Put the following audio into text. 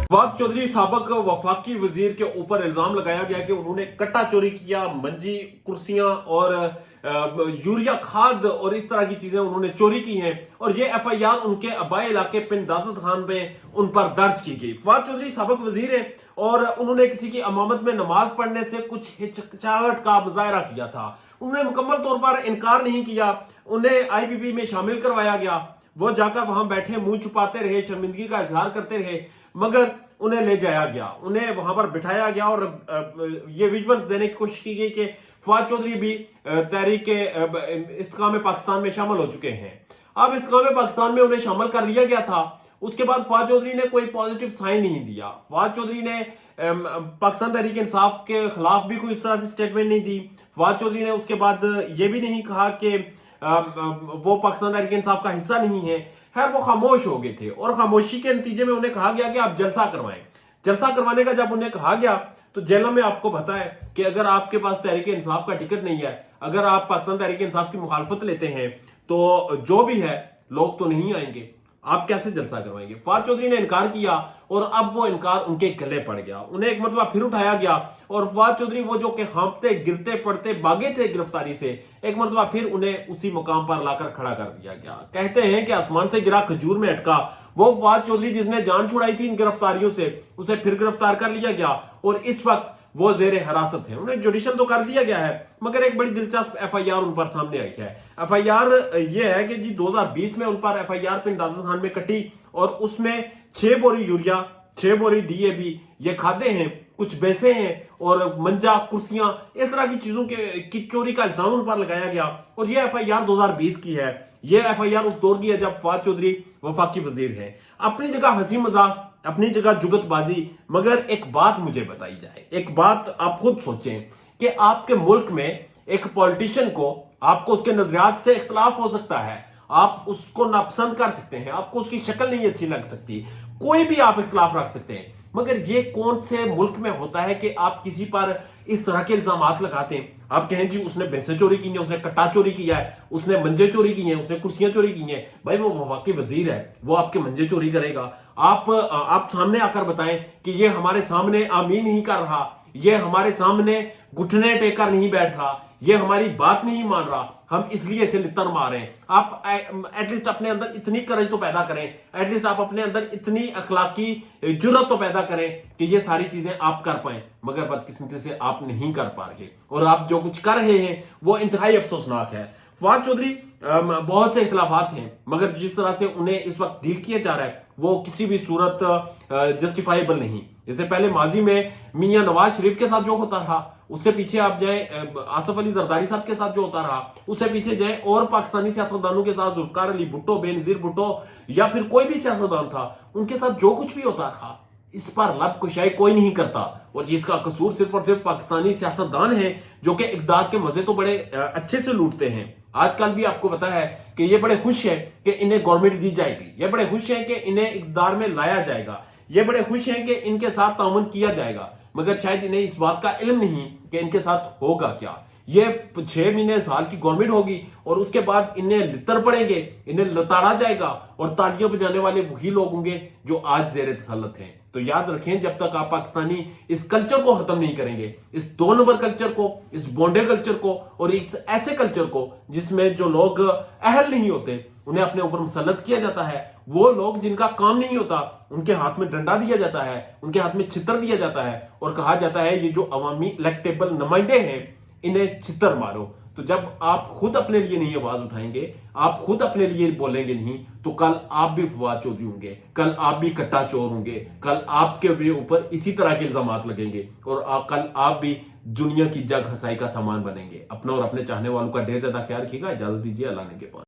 फवाद चौधरी साबक वफाकी वजीर के ऊपर इल्जाम लगाया गया कि उन्होंने कट्टा चोरी किया, मंजी, कुर्सियां और यूरिया खाद और इस तरह की चीजें उन्होंने चोरी की हैं और ये एफआईआर उनके आबाई इलाके पिंड दादत खान में उन पर दर्ज की गई। फवाद चौधरी साबक वजीर है और उन्होंने किसी की अमामत में नमाज पढ़ने से कुछ हिचकिचाहट का मुजाहरा किया था। उन्होंने मुकम्मल तौर पर इनकार नहीं किया। उन्हें आईबीपी में शामिल करवाया गया। वो जाकर वहां बैठे मुंह छुपाते रहे, शर्मिंदगी का इजहार करते रहे, मगर उन्हें ले जाया गया, उन्हें वहां पर बिठाया गया और ये विजुअल्स देने की कोशिश की गई कि फवाद चौधरी भी तहरीक इस्तेकाम पाकिस्तान में शामिल हो चुके हैं। अब इस्तेकाम पाकिस्तान में उन्हें शामिल कर लिया गया था। उसके बाद फवाद चौधरी ने कोई पॉजिटिव साइन नहीं दिया। फवाद चौधरी ने पाकिस्तान तहरीक इंसाफ के खिलाफ भी कोई इस तरह से स्टेटमेंट नहीं दी। फवाद चौधरी ने उसके बाद ये भी नहीं कहा कि वो पाकिस्तान तहरीक इंसाफ का हिस्सा नहीं है। खैर, वो खामोश हो गए थे और खामोशी के नतीजे में उन्हें कहा गया कि आप जलसा करवाएं। जलसा करवाने का जब उन्हें कहा गया तो जेलों में आपको पता है कि अगर आपके पास तहरीक इंसाफ का टिकट नहीं है, अगर आप पाकिस्तान तहरीक इंसाफ की मुखालफत लेते हैं, तो जो भी है लोग तो नहीं आएंगे, आप कैसे जलसा करवाएंगे। फवाद चौधरी ने इनकार किया और अब वो इनकार उनके गले पड़ गया। उन्हें एक मरतबा फिर उठाया गया और फवाद चौधरी वो जो कि हाँपते गिरते पड़ते भागे थे गिरफ्तारी से, एक मरतबा फिर उन्हें उसी मुकाम पर लाकर खड़ा कर दिया गया। कहते हैं कि आसमान से गिरा खजूर में अटका। वो फवाद चौधरी जिसने जान छुड़ाई थी इन गिरफ्तारियों से, उसे फिर गिरफ्तार कर लिया गया और इस वक्त वो जेरे हिरासत है। उन्हें जुडिशल तो कर दिया गया है, मगर एक बड़ी दिलचस्प एफआईआर उन पर सामने आई है। एफआईआर ये है कि जी 2020 में उन पर एफआईआर पिंड दादत खान में कटी और उसमें 6 बोरी यूरिया, 6 बोरी डीएबी, ये खादे हैं, कुछ भैंसे हैं और मंजा, कुर्सियां, इस तरह की चीजों की चोरी का इल्जाम उन पर लगाया गया और ये एफआईआर 2020 की है। ये एफआईआर उस दौर की है जब फवाद चौधरी वफाकी वजीर है। अपनी जगह हंसी मजाक, अपनी जगह जुगतबाजी, मगर एक बात मुझे बताई जाए, एक बात आप खुद सोचें कि आपके मुल्क में एक पॉलिटिशियन को, आपको उसके नजरियात से इख्तलाफ हो सकता है, आप उसको नापसंद कर सकते हैं, आपको उसकी शक्ल नहीं अच्छी लग सकती, कोई भी आप इख्तलाफ रख सकते हैं, मगर ये कौन से मुल्क में होता है कि आप किसी पर इस तरह के इल्जामात लगाते हैं। आप कहें जी उसने भैंसे चोरी की है, उसने कट्टा चोरी किया है, उसने मंजे चोरी की हैं, उसने कुर्सियां चोरी की हैं। भाई वो वफाकी वजीर है, वो आपके मंजे चोरी करेगा। आप सामने आकर बताएं कि ये हमारे सामने आमीन नहीं कर रहा, ये हमारे सामने घुटने टेकर नहीं बैठ रहा, ये हमारी बात नहीं मान रहा, हम इसलिए इसे लित्तर मार रहे हैं। आप एटलीस्ट अपने अंदर इतनी करज तो पैदा करें, एटलीस्ट आप अपने अंदर इतनी अखलाकी जुर्रत तो पैदा करें कि ये सारी चीजें आप कर पाए, मगर बदकिस्मती से आप नहीं कर पा रहे और आप जो कुछ कर रहे हैं वो इंतहाई अफसोसनाक है। फवाद चौधरी बहुत से इख्तलाफात हैं, मगर जिस तरह से उन्हें इस वक्त डील किया जा रहा है वो किसी भी सूरत जस्टिफाइबल नहीं। इससे पहले माजी में मियां नवाज शरीफ के साथ जो होता रहा, उससे पीछे आप जाए आसफ अली जरदारी साहब के साथ जो होता रहा, उससे पीछे जाए और पाकिस्तानी सियासतदानों के साथ जुल्फकार अली भुट्टो, बेनजीर भुट्टो या फिर कोई भी सियासतदान था, उनके साथ जो कुछ भी होता रहा, इस पर लब कुशाई कोई नहीं करता और जिसका कसूर सिर्फ और सिर्फ पाकिस्तानी सियासतदान है जो कि इक़्तिदार के मजे तो बड़े अच्छे से लूटते हैं। आजकल भी आपको पता है कि ये बड़े खुश हैं कि इन्हें गवर्नमेंट दी जाएगी, ये बड़े खुश हैं कि इन्हें इक़्तिदार में लाया जाएगा, ये बड़े खुश हैं कि इनके साथ ताउन किया जाएगा, मगर शायद इन्हें इस बात का इल्म नहीं कि इनके साथ होगा क्या। ये 6 महीने साल की गवर्नमेंट होगी और उसके बाद इन्हें लितर पड़ेंगे, इन्हें लताड़ा जाएगा और तालियों बजाने वाले वही लोग होंगे जो आज ज़ेरे तसल्लुत हैं। तो याद रखें, जब तक आप पाकिस्तानी इस कल्चर को खत्म नहीं करेंगे, इस 2 नंबर कल्चर को, इस बोंडे कल्चर को और इस ऐसे कल्चर को जिसमें जो लोग अहल नहीं होते उन्हें अपने ऊपर मुसल्लत किया जाता है, वो लोग जिनका काम नहीं होता उनके हाथ में डंडा दिया जाता है, उनके हाथ में छितर दिया जाता है और कहा जाता है ये जो अवामी इलेक्टेबल नुमाइंदे हैं इन्हें छितर मारो। तो जब आप खुद अपने लिए नहीं आवाज उठाएंगे, आप खुद अपने लिए बोलेंगे नहीं, तो कल आप भी फवाद चौधरी होंगे, कल आप भी कट्टा चोर होंगे, कल आपके भी ऊपर इसी तरह के इल्जामात लगेंगे और कल आप भी दुनिया की जग हंसाई का सामान बनेंगे। अपना और अपने चाहने वालों का ढेर ज्यादा ख्याल रखिएगा। इजाजत दीजिए, अल्लाह ने के पास।